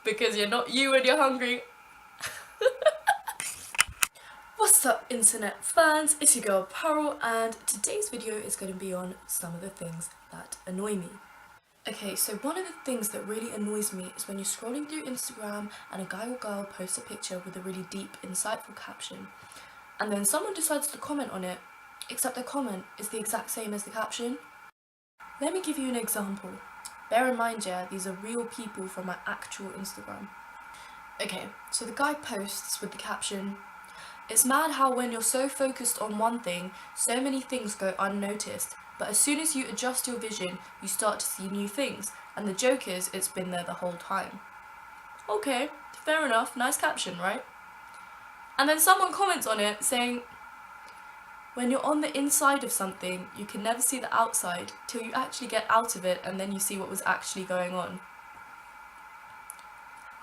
Because you're not you when you're hungry. What's up, internet fans? It's your girl Pearl, and today's video is going to be on some of the things that annoy me. Okay, so one of the things that really annoys me is when you're scrolling through Instagram and a guy or girl posts a picture with a really deep, insightful caption, and then someone decides to comment on it, except their comment is the exact same as the caption. Let me give you an example. Bear in mind, yeah, these are real people from my actual Instagram. Okay, so the guy posts with the caption, "It's mad how when you're so focused on one thing, so many things go unnoticed, but as soon as you adjust your vision, you start to see new things, and the joke is it's been there the whole time." Okay, fair enough, nice caption, right? And then someone comments on it saying, "When you're on the inside of something, you can never see the outside till you actually get out of it and then you see what was actually going on."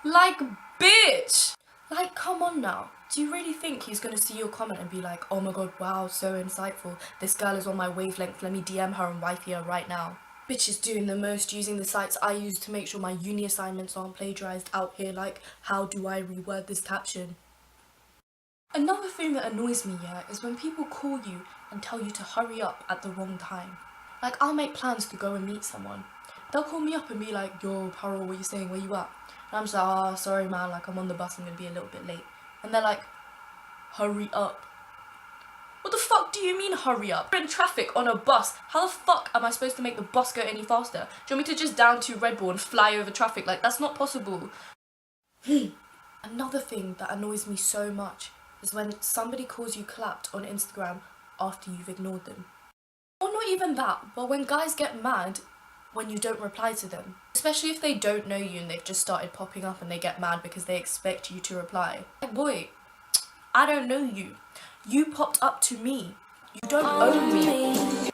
Like, bitch! Like, come on now. Do you really think he's gonna see your comment and be like, "Oh my god, wow, so insightful. This girl is on my wavelength, let me DM her and wifey her right now." Bitch is doing the most using the sites I use to make sure my uni assignments aren't plagiarized out here, like, how do I reword this caption? Another thing that annoys me, yeah, is when people call you and tell you to hurry up at the wrong time. Like, I'll make plans to go and meet someone. They'll call me up and be like, "Yo, Carol, what you saying? Where you at?" And I'm just like, "Oh, sorry man, like I'm on the bus, I'm gonna be a little bit late." And they're like, "Hurry up." What the fuck do you mean hurry up? We're in traffic on a bus. How the fuck am I supposed to make the bus go any faster? Do you want me to just down to Red Bull and fly over traffic? Like, that's not possible. Another thing that annoys me so much is when somebody calls you clapped on Instagram after you've ignored them. Or not even that, but when guys get mad when you don't reply to them. Especially if they don't know you and they've just started popping up and they get mad because they expect you to reply. Like, boy, I don't know you. You popped up to me. You don't own me.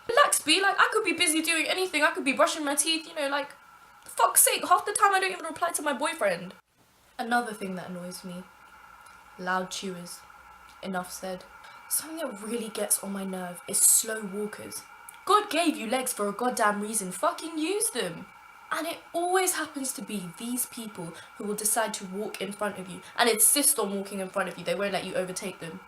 Relax, B. Like, I could be busy doing anything. I could be brushing my teeth, you know, like, for fuck's sake, half the time I don't even reply to my boyfriend. Another thing that annoys me. Loud chewers. Enough said. Something that really gets on my nerve is slow walkers. God gave you legs for a goddamn reason. Fucking use them. And it always happens to be these people who will decide to walk in front of you and insist on walking in front of you. They won't let you overtake them.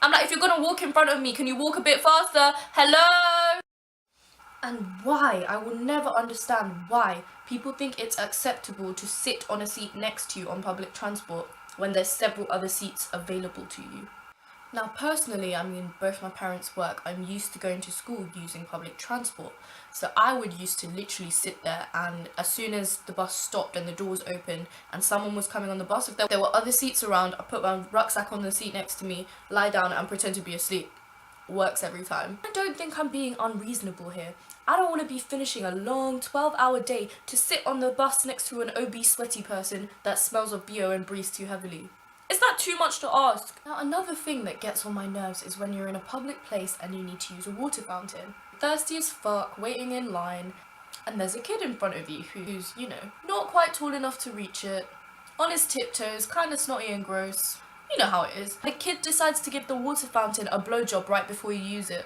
I'm like, if you're gonna walk in front of me, can you walk a bit faster? Hello? And why, I will never understand why people think it's acceptable to sit on a seat next to you on public transport when there's several other seats available to you. Now personally, I mean, both my parents work, I'm used to going to school using public transport. So I would used to literally sit there, and as soon as the bus stopped and the doors opened and someone was coming on the bus, if there were other seats around, I put my rucksack on the seat next to me, lie down and pretend to be asleep. Works every time. I don't think I'm being unreasonable here. I don't want to be finishing a long 12-hour day to sit on the bus next to an obese sweaty person that smells of BO and breathes too heavily. Is that too much to ask? Now, another thing that gets on my nerves is when you're in a public place and you need to use a water fountain. Thirsty as fuck, waiting in line, and there's a kid in front of you who's, you know, not quite tall enough to reach it, on his tiptoes, kind of snotty and gross. You know how it is. The kid decides to give the water fountain a blowjob right before you use it.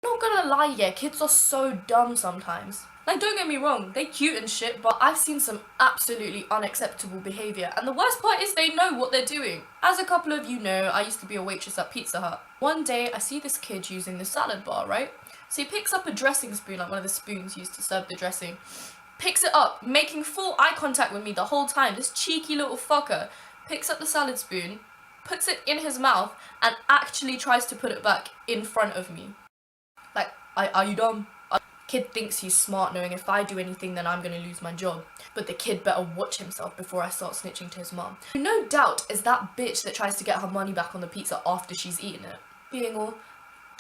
Not gonna lie, yeah, kids are so dumb sometimes. Like, don't get me wrong, they cute and shit, but I've seen some absolutely unacceptable behaviour, and the worst part is they know what they're doing. As a couple of you know, I used to be a waitress at Pizza Hut. One day, I see this kid using the salad bar, right? So he picks up a dressing spoon, like one of the spoons used to serve the dressing, picks it up, making full eye contact with me the whole time. This cheeky little fucker picks up the salad spoon, puts it in his mouth, and actually tries to put it back in front of me. Like, are you dumb? Kid thinks he's smart, knowing if I do anything then I'm gonna lose my job. But the kid better watch himself before I start snitching to his mum. No doubt is that bitch that tries to get her money back on the pizza after she's eaten it. Being all,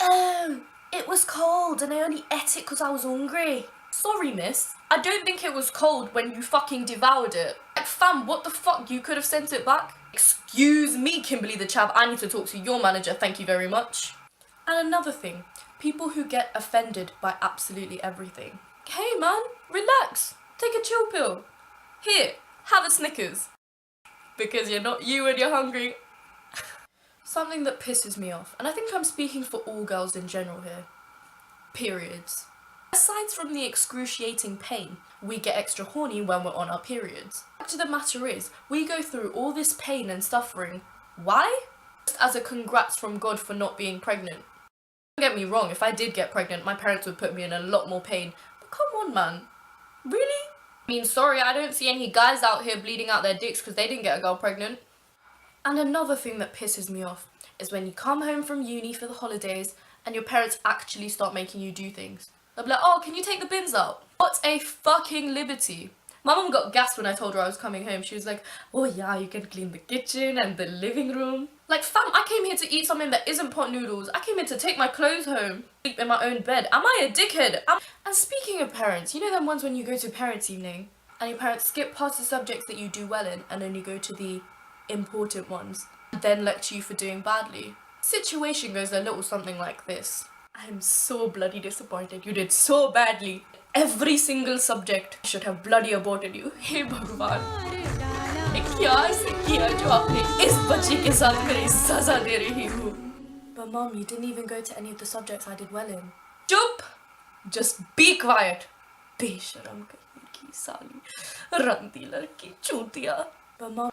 "Oh, it was cold and I only ate it because I was hungry." Sorry, miss. I don't think it was cold when you fucking devoured it. Like, fam, what the fuck? You could have sent it back? Excuse me, Kimberly the chav, I need to talk to your manager, thank you very much. And another thing, people who get offended by absolutely everything. Hey man, relax, take a chill pill. Here, have a Snickers. Because you're not you when you're hungry. Something that pisses me off, and I think I'm speaking for all girls in general here. Periods. Aside from the excruciating pain, we get extra horny when we're on our periods. The fact of the matter is, we go through all this pain and suffering. Why? Just as a congrats from God for not being pregnant. Don't get me wrong, if I did get pregnant, my parents would put me in a lot more pain. But come on, man. Really? I mean, sorry, I don't see any guys out here bleeding out their dicks because they didn't get a girl pregnant. And another thing that pisses me off is when you come home from uni for the holidays and your parents actually start making you do things. They'll be like, oh, can you take the bins out? What a fucking liberty. My mum got gassed when I told her I was coming home. She was like, oh yeah, you can clean the kitchen and the living room. Like, fam, I came here to eat something that isn't pot noodles. I came here to take my clothes home, sleep in my own bed. Am I a dickhead? And speaking of parents, you know them ones when you go to parents' evening and your parents skip past the subjects that you do well in and then you go to the important ones and then lecture you for doing badly? Situation goes a little something like this. I'm so bloody disappointed. You did so badly. Every single subject should have bloody aborted you. Hey Bhagwan, क्या ऐसे किया जो आपने इस बच्चे के साथ मेरी सजा दे रही हो? But mom, you didn't even go to any of the subjects I did well in. Chup! Just be quiet. बेशरम कहीं की साली, रंदी लड़की चूतिया. But mom.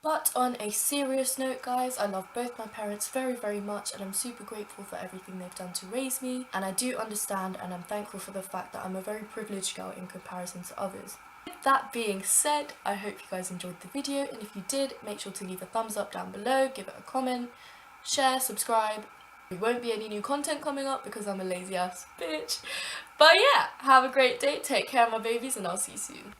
But on a serious note, guys, I love both my parents very, very much and I'm super grateful for everything they've done to raise me, and I do understand and I'm thankful for the fact that I'm a very privileged girl in comparison to others. With that being said, I hope you guys enjoyed the video, and if you did, make sure to leave a thumbs up down below, give it a comment, share, subscribe. There won't be any new content coming up because I'm a lazy ass bitch. But yeah, have a great day, take care of my babies, and I'll see you soon.